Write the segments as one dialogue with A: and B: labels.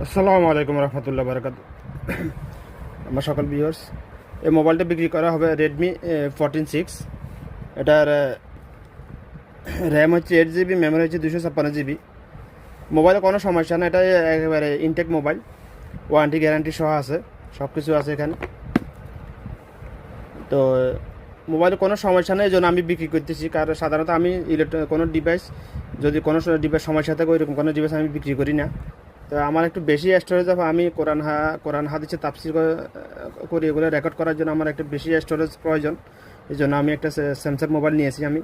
A: আসসালামু আলাইকুম রহমতুল্লাহ বারকাত। আমার সকল ভিউয়ার্স, এই মোবাইলটা বিক্রি করা হবে রেডমি 14 6। এটার র্যাম হচ্ছে 8 GB, মেমোরি হচ্ছে 256 GB। মোবাইলে কোনো সমস্যা না, এটা একেবারে ইনটেক মোবাইল, ওয়ারেন্টি গ্যারান্টি সহ আছে, সব কিছু আছে এখানে। তো মোবাইলে কোনো সমস্যা নেই, এই জন্য আমি বিক্রি করতেছি। কারণ সাধারণত আমি কোনো ডিভাইস, যদি কোনো ডিভাইস সমস্যা থাকে ওইরকম কোনো ডিভাইস আমি বিক্রি করি না। তো আমার একটু বেশি স্টোরেজ হবে, আমি কোরআন হাদিসে তাফসির করি, এগুলো রেকর্ড করার জন্য আমার একটু বেশি স্টোরেজ প্রয়োজন। এই জন্য আমি একটা স্যামসাং মোবাইল নিয়েছি আমি।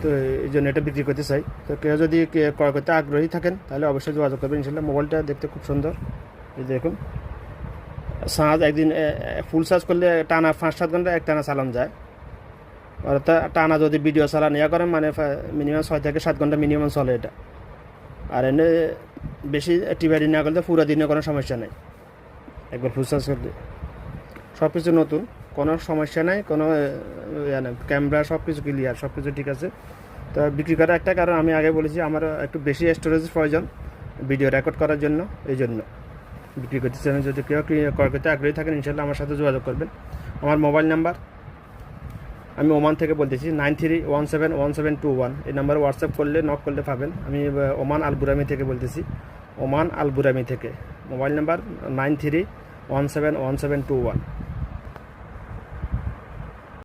A: তো এই জন্য এটা বিক্রি করতে চাই। তো কেউ যদি ক্রয় করতে আগ্রহী থাকেন তাহলে অবশ্যই যোগাযোগ করবেন ইনশাল্লাহ। মোবাইলটা দেখতে খুব সুন্দর, এই দেখুন। চার্জ একদিন ফুল চার্জ করলে টানা 5-7 ঘন্টা এক টানা চালান যায়। অর্থাৎ টানা যদি ভিডিও চালান করেন মানে মিনিমাম 6 থেকে 7 ঘন্টা মিনিমাম চলে এটা। আর এনে বেশি টিভাইডি না করলে পুরো দিনে কোনো সমস্যা নেই, একবার ফুল চার্জ করলে। সব কিছু নতুন, কোনো সমস্যা নাই, কোনো ক্যামেরা সব কিছু ক্লিয়ার, সব কিছু ঠিক আছে। তো বিক্রি করার একটা কারণ আমি আগে বলেছি, আমার একটু বেশি স্টোরেজ প্রয়োজন ভিডিও রেকর্ড করার জন্য, এই জন্য বিক্রি করতেছি আমি। যদি কেউ ক্রয় করতে আগ্রহী থাকেন ইনশাল্লাহ আমার সাথে যোগাযোগ করবেন। আমার মোবাইল নাম্বার, আমি ওমান থেকে বলতেছি, 93171721। এই নাম্বারে হোয়াটসঅ্যাপ করলে, নক করলে পাবেন। আমি ওমান আলবুরামি থেকে বলতেছি, ওমান আলবুরামি থেকে। Mobile number 93171721।